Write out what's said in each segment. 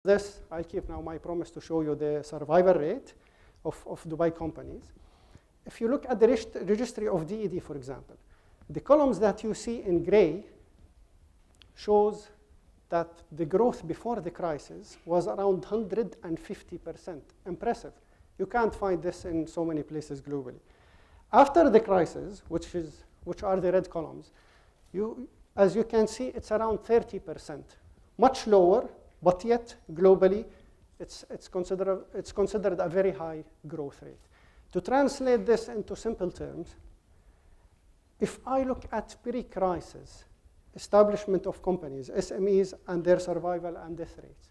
This, I'll keep now my promise to show you the survival rate of Dubai companies. If you look at the registry of DED, for example, the columns that you see in gray shows that the growth before the crisis was around 150%. Impressive. You can't find this in so many places globally. After the crisis, which are the red columns, as you can see, it's around 30%. Much lower, but yet globally, it's considered a very high growth rate. To translate this into simple terms, if I look at pre-crisis establishment of companies, SMEs, and their survival and death rates,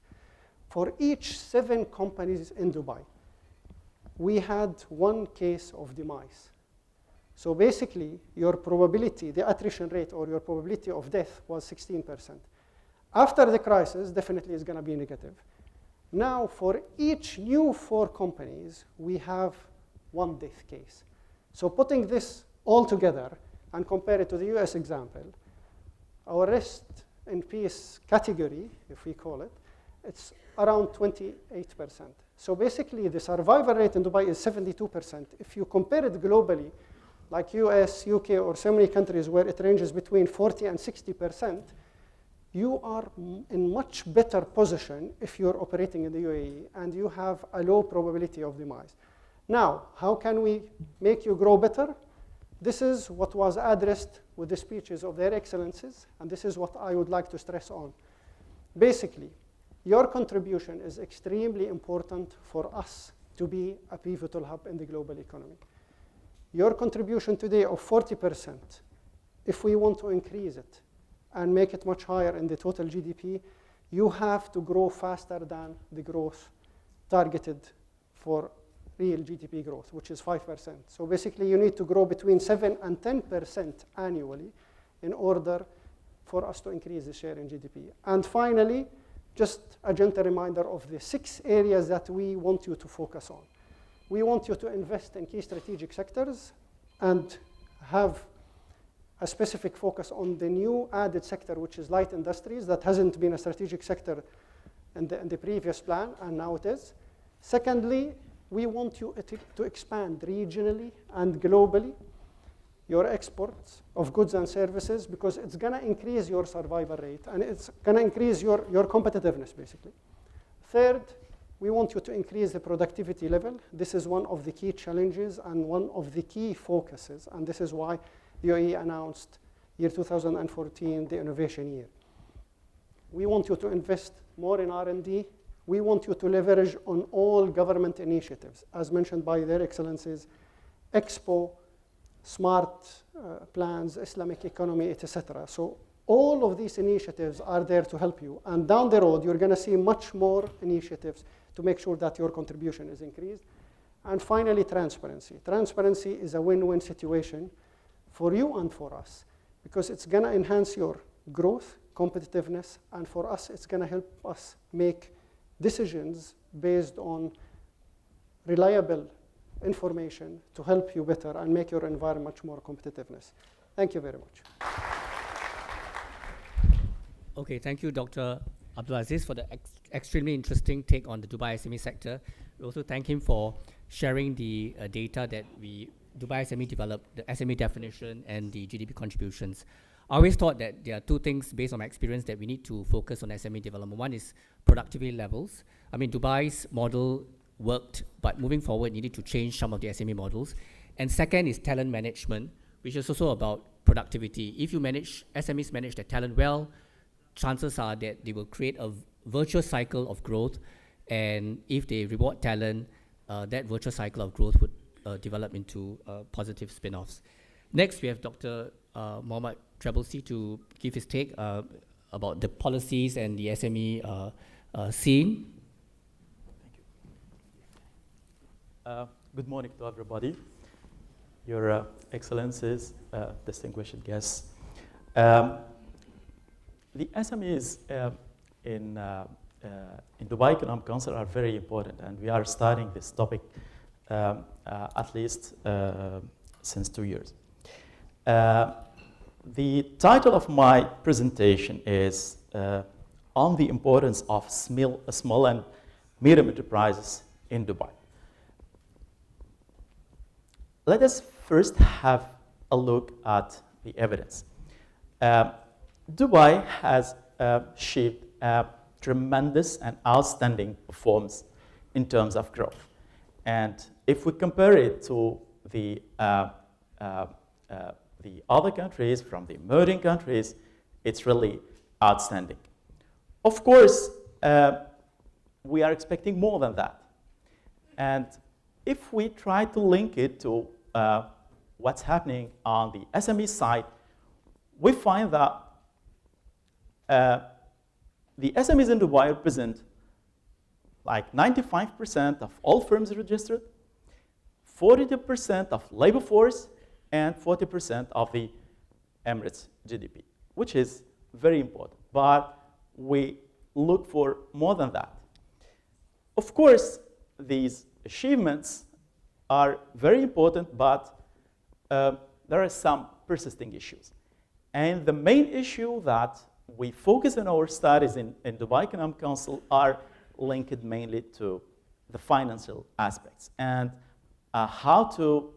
for each 7 companies in Dubai, we had 1 case of demise. So basically, your probability, the attrition rate or your probability of death was 16%. After the crisis, definitely is going to be negative. Now, for each new 4 companies, we have 1 death case. So putting this all together and compare it to the US example, our rest in peace category, if we call it, it's around 28%. So basically, the survival rate in Dubai is 72%. If you compare it globally, like US, UK, or so many countries where it ranges between 40 and 60%, you are in much better position if you're operating in the UAE and you have a low probability of demise. Now, how can we make you grow better? This is what was addressed with the speeches of their excellencies, and this is what I would like to stress on. Basically, your contribution is extremely important for us to be a pivotal hub in the global economy. Your contribution today of 40%, if we want to increase it and make it much higher in the total GDP, you have to grow faster than the growth targeted for real GDP growth, which is 5%. So basically, you need to grow between 7 and 10% annually in order for us to increase the share in GDP. And finally, just a gentle reminder of the 6 areas that we want you to focus on. We want you to invest in key strategic sectors and have a specific focus on the new added sector, which is light industries, that hasn't been a strategic sector in the previous plan, and now it is. Secondly, we want you to expand regionally and globally your exports of goods and services, because it's going to increase your survival rate and it's going to increase your competitiveness, basically. Third, we want you to increase the productivity level. This is one of the key challenges and one of the key focuses, and this is why the UAE announced year 2014 the innovation year. We want you to invest more in R&D. We want you to leverage on all government initiatives, as mentioned by their excellencies, Expo, smart plans, Islamic economy, etc. So all of these initiatives are there to help you. And down the road, you're going to see much more initiatives to make sure that your contribution is increased. And finally, transparency. Transparency is a win-win situation for you and for us, because it's going to enhance your growth, competitiveness, and for us, it's going to help us make decisions based on reliable information to help you better and make your environment much more competitiveness. Thank you very much. Okay, thank you, Dr. Abdulaziz, for the extremely interesting take on the Dubai SME sector. We also thank him for sharing the data that Dubai SME developed, the SME definition and the GDP contributions. I always thought that there are 2 things based on my experience that we need to focus on SME development. One is productivity levels. I mean, Dubai's model worked, but moving forward, you need to change some of the SME models. And second is talent management, which is also about productivity. If you SMEs manage their talent well, chances are that they will create a virtuous cycle of growth. And if they reward talent, that virtuous cycle of growth would develop into positive spin-offs. Next, we have Dr. Mohammad Trebelsi to give his take about the policies and the SME scene. Thank you. Good morning to everybody, Your Excellencies, distinguished guests. The SMEs in Dubai Economic Council are very important, and we are starting this topic at least since 2 years. The title of my presentation is on the importance of small and medium enterprises in Dubai. Let us first have a look at the evidence. Dubai has achieved a tremendous and outstanding performance in terms of growth. And if we compare it to the other countries, from the emerging countries, it's really outstanding. Of course, we are expecting more than that. And if we try to link it to what's happening on the SME side, we find that the SMEs in Dubai represent like 95% of all firms registered, 42% of labor force, and 40% of the Emirates GDP, which is very important. But we look for more than that. Of course, these achievements are very important, but there are some persisting issues. And the main issue that we focus on our studies in Dubai Economic Council are linked mainly to the financial aspects and how to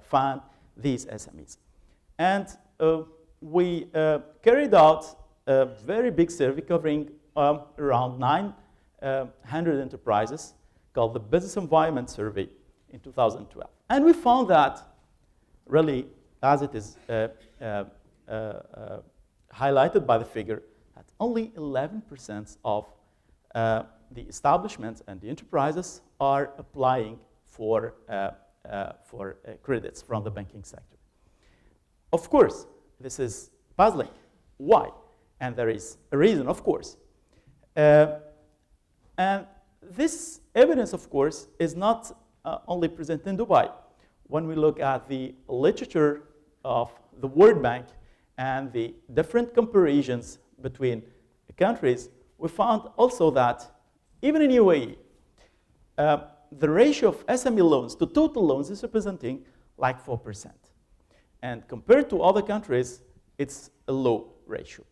fund these SMEs. And we carried out a very big survey covering around 900 enterprises called the Business Environment Survey in 2012. And we found that really, as it is highlighted by the figure, that only 11% of the establishments and the enterprises are applying for credits from the banking sector. Of course, this is puzzling. Why? And there is a reason, of course. And this evidence, of course, is not only present in Dubai. When we look at the literature of the World Bank and the different comparisons between the countries, we found also that even in UAE, the ratio of SME loans to total loans is representing like 4%. And compared to other countries, it's a low ratio.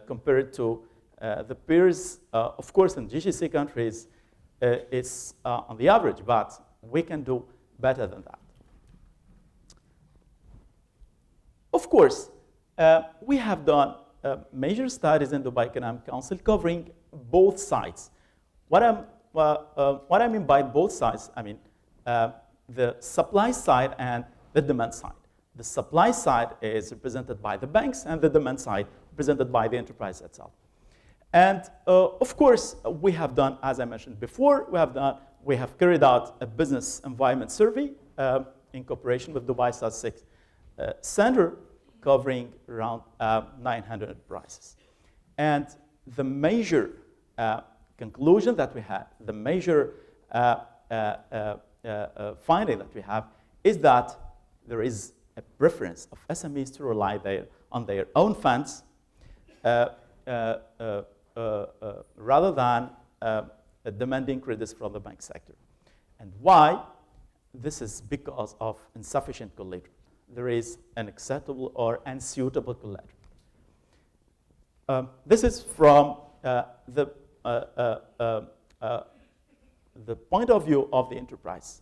Compared to the peers, of course, in GCC countries, it's on the average, but we can do better than that. Of course, we have done major studies in Dubai Economic Council covering both sides. What I mean by both sides, I mean the supply side and the demand side. The supply side is represented by the banks, and the demand side represented by the enterprise itself. And of course, we have done, as I mentioned before, we have carried out a business environment survey in cooperation with Dubai Statistics Center, covering around 900 enterprises. And the major conclusion that we had, the major finding that we have, is that there is a preference of SMEs to rely on their own funds rather than demanding credits from the bank sector. And why? This is because of insufficient collateral. There is unacceptable or unsuitable collateral. This is from the point of view of the enterprise.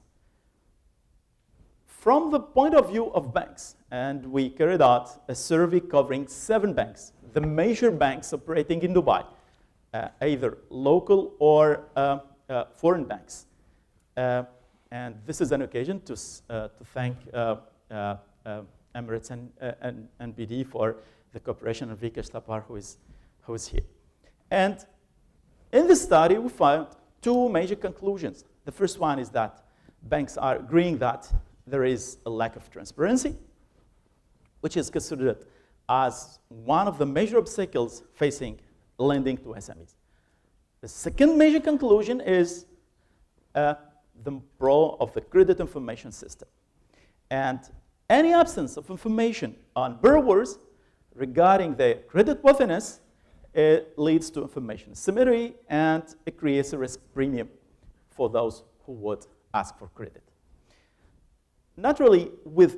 From the point of view of banks, and we carried out a survey covering 7 banks, the major banks operating in Dubai, either local or foreign banks. And this is an occasion to thank Emirates and BD for the cooperation, and Vikesh Tapar, who is here. And in this study, we found 2 major conclusions. The first one is that banks are agreeing that there is a lack of transparency, which is considered as one of the major obstacles facing lending to SMEs. The second major conclusion is the role of the credit information system. And any absence of information on borrowers regarding their creditworthiness leads to information asymmetry, and it creates a risk premium for those who would ask for credit. Naturally, with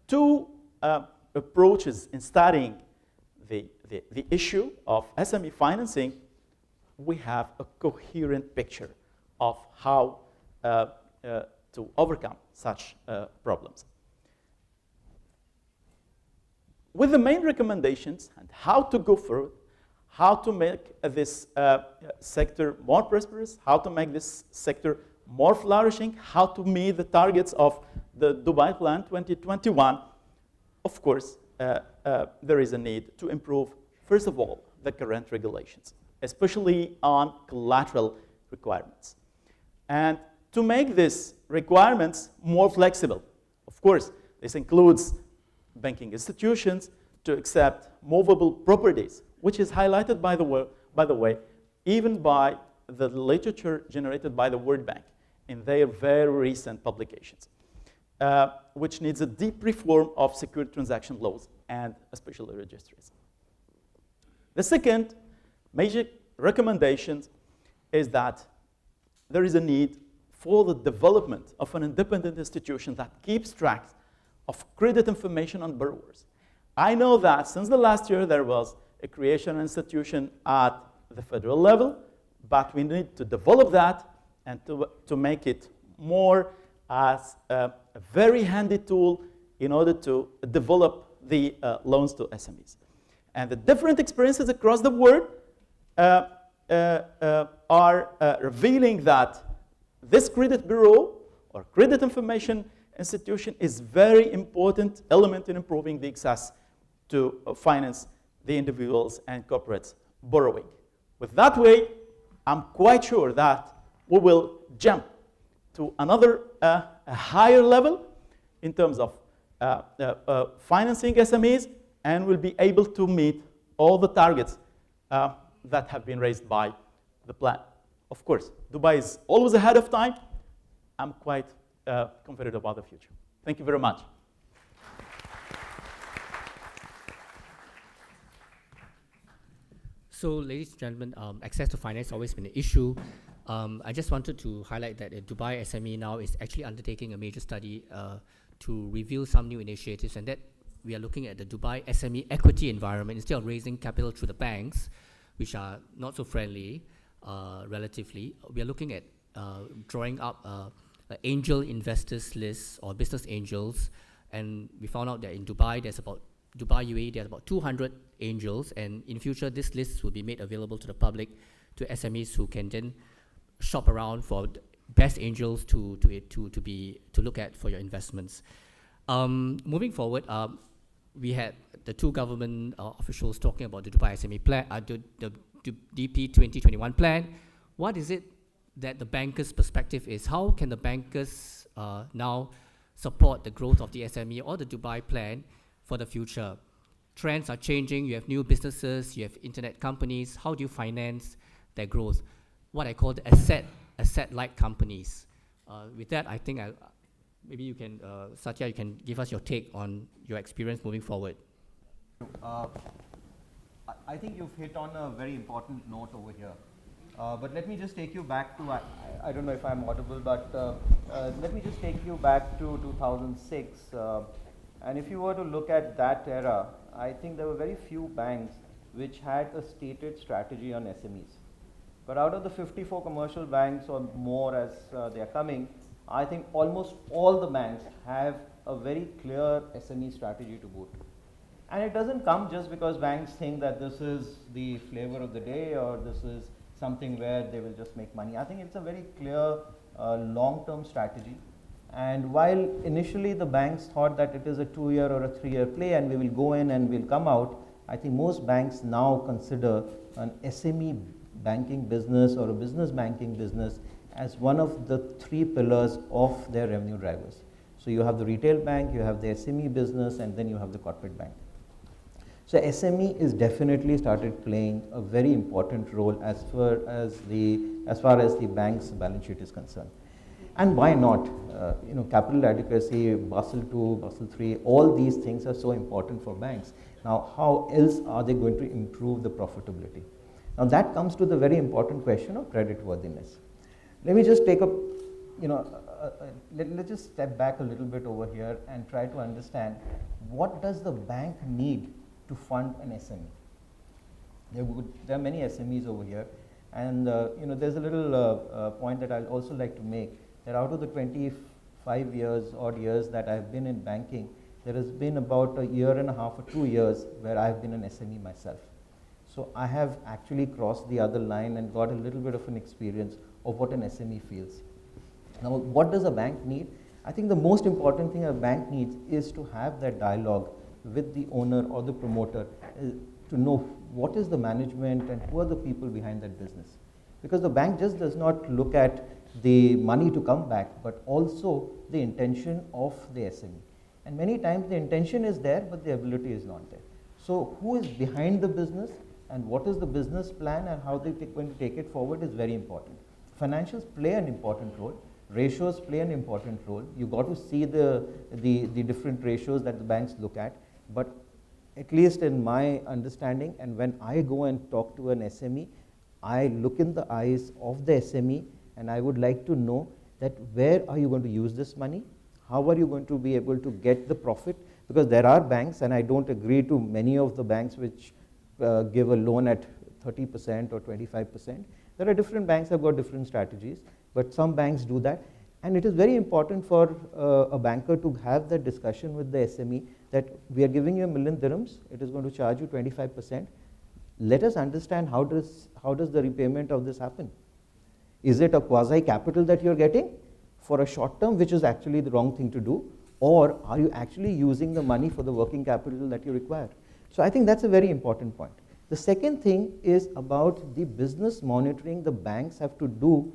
2 approaches in studying the issue of SME financing, we have a coherent picture of how to overcome such problems. With the main recommendations and how to go forward, how to make this sector more prosperous, how to make this sector more flourishing, how to meet the targets of the Dubai Plan 2021, of course, there is a need to improve, first of all, the current regulations, especially on collateral requirements. And to make these requirements more flexible, of course, this includes banking institutions to accept movable properties, which is highlighted, by the way, even by the literature generated by the World Bank in their very recent publications, which needs a deep reform of secure transaction laws and especially registries. The second major recommendation is that there is a need for the development of an independent institution that keeps track of credit information on borrowers. I know that since the last year there was a creation institution at the federal level, but we need to develop that and to make it more as a very handy tool in order to develop the loans to SMEs. And the different experiences across the world are revealing that this credit bureau or credit information institution is very important element in improving the access to finance the individuals and corporates borrowing. With that way, I'm quite sure that we will jump to another a higher level in terms of financing SMEs, and will be able to meet all the targets that have been raised by the plan. Of course, Dubai is always ahead of time. I'm quite confident about the future. Thank you very much. So, ladies and gentlemen, access to finance has always been an issue. I just wanted to highlight that Dubai SME now is actually undertaking a major study to review some new initiatives, and that we are looking at the Dubai SME equity environment. Instead of raising capital through the banks, which are not so friendly relatively, we are looking at drawing up an angel investors list or business angels, and we found out that in Dubai, Dubai UAE, there's about 200 angels, and in future, this list will be made available to the public, to SMEs who can then shop around for best angels to look at for your investments. Moving forward, we had the two government officials talking about the Dubai SME plan, the DP 2021 plan. What is it that the bankers' perspective is? How can the bankers now support the growth of the SME or the Dubai plan for the future? Trends are changing. You have new businesses. You have internet companies. How do you finance their growth? What I call the asset-like companies. With that, I think maybe you can, Satya, you can give us your take on your experience moving forward. I think you've hit on a very important note over here. But let me just take you back to, I don't know if I'm audible, but let me just take you back to 2006. And if you were to look at that era, I think there were very few banks which had a stated strategy on SMEs. But out of the 54 commercial banks or more as they are coming, I think almost all the banks have a very clear SME strategy to boot. And it doesn't come just because banks think that this is the flavor of the day or this is something where they will just make money. I think it's a very clear long-term strategy. And while initially the banks thought that it is a 2-year or a 3-year play and we will go in and we'll come out, I think most banks now consider an SME banking business or a business banking business as one of the 3 pillars of their revenue drivers. So you have the retail bank, you have the SME business, and then you have the corporate bank. So SME is definitely started playing a very important role as far as the bank's balance sheet is concerned. And why not? Capital adequacy, Basel II, Basel III, all these things are so important for banks. Now, how else are they going to improve the profitability? Now, that comes to the very important question of creditworthiness. Let me just take let's just step back a little bit over here and try to understand what does the bank need to fund an SME? There are many SMEs over here, and there's a little point that I'd also like to make, that out of the 25 odd years that I've been in banking, there has been about a year and a half or 2 years where I've been an SME myself. So I have actually crossed the other line and got a little bit of an experience of what an SME feels. Now, what does a bank need? I think the most important thing a bank needs is to have that dialogue with the owner or the promoter to know what is the management and who are the people behind that business. Because the bank just does not look at the money to come back, but also the intention of the SME. And many times the intention is there, but the ability is not there. So who is behind the business and what is the business plan and how they're going to take it forward is very important. Financials play an important role. Ratios play an important role. You got to see the different ratios that the banks look at. But at least in my understanding, and when I go and talk to an SME, I look in the eyes of the SME and I would like to know that where are you going to use this money? How are you going to be able to get the profit? Because there are banks, and I don't agree to many of the banks which give a loan at 30% or 25%. There are different banks that have got different strategies, but some banks do that. And it is very important for a banker to have that discussion with the SME that we are giving you $1 million dirhams, it is going to charge you 25%. Let us understand how does the repayment of this happen. Is it a quasi capital that you're getting for a short term, which is actually the wrong thing to do, or are you actually using the money for the working capital that you require? So I think that's a very important point. The second thing is about the business monitoring the banks have to do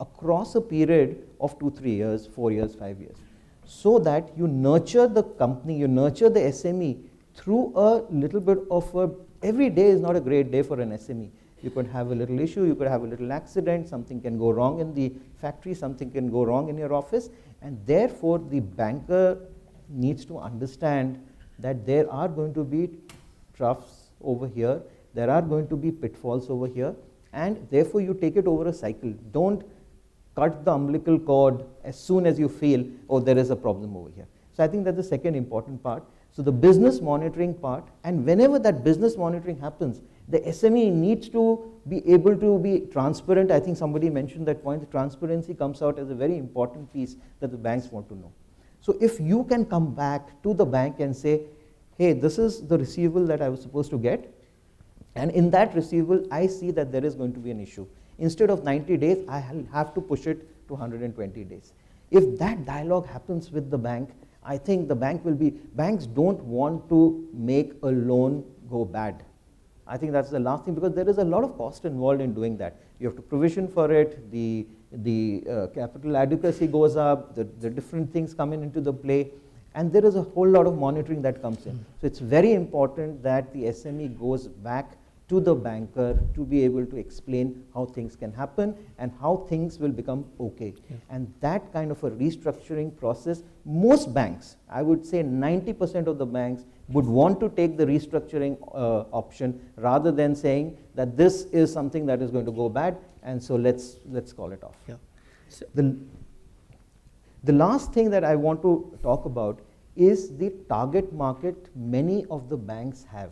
across a period of 2, 3 years, 4 years, 5 years, so that you nurture the company, you nurture the SME through a little bit of every day is not a great day for an SME. You could have a little issue, you could have a little accident, something can go wrong in the factory, something can go wrong in your office, and therefore the banker needs to understand that there are going to be troughs over here, there are going to be pitfalls over here, and therefore you take it over a cycle. Don't cut the umbilical cord as soon as you feel, oh, there is a problem over here. So I think that's the second important part. So the business monitoring part, and whenever that business monitoring happens, the SME needs to be able to be transparent. I think somebody mentioned that point. The transparency comes out as a very important piece that the banks want to know. So if you can come back to the bank and say, hey, this is the receivable that I was supposed to get, and in that receivable, I see that there is going to be an issue. Instead of 90 days, I have to push it to 120 days. If that dialogue happens with the bank, I think the banks don't want to make a loan go bad. I think that's the last thing, because there is a lot of cost involved in doing that. You have to provision for it, the capital adequacy goes up, the different things come into the play, and there is a whole lot of monitoring that comes in. So it's very important that the SME goes back to the banker to be able to explain how things can happen and how things will become okay. Yeah. And that kind of a restructuring process, most banks, I would say 90% of the banks would want to take the restructuring option rather than saying that this is something that is going to go bad, and so let's call it off. Yeah. So the last thing that I want to talk about is the target market many of the banks have.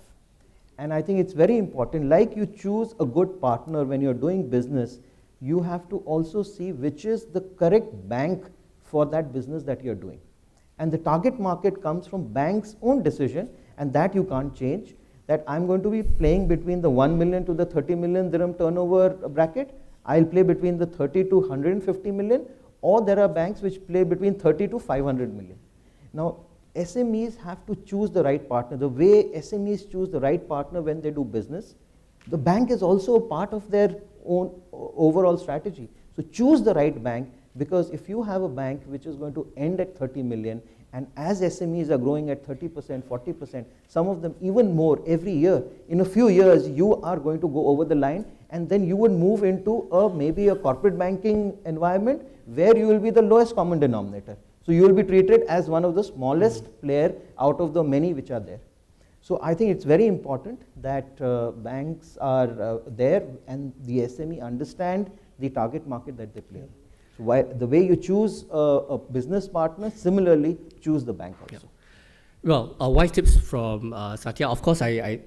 And I think it's very important, like you choose a good partner when you're doing business, you have to also see which is the correct bank for that business that you're doing. And the target market comes from bank's own decision, and that you can't change, that I'm going to be playing between the 1 million to the 30 million dirham turnover bracket, I'll play between the 30 to 150 million, or there are banks which play between 30 to 500 million. Now, SMEs have to choose the right partner. The way SMEs choose the right partner when they do business, the bank is also a part of their own overall strategy. So choose the right bank, because if you have a bank which is going to end at 30 million, and as SMEs are growing at 30%, 40%, some of them even more every year, in a few years you are going to go over the line, and then you would move into maybe a corporate banking environment where you will be the lowest common denominator. So you will be treated as one of the smallest player out of the many which are there. So I think it's very important that banks are there and the SME understand the target market that they play. So the way you choose a business partner, similarly choose the bank also. Yeah. Well, wise tips from Satya. Of course, I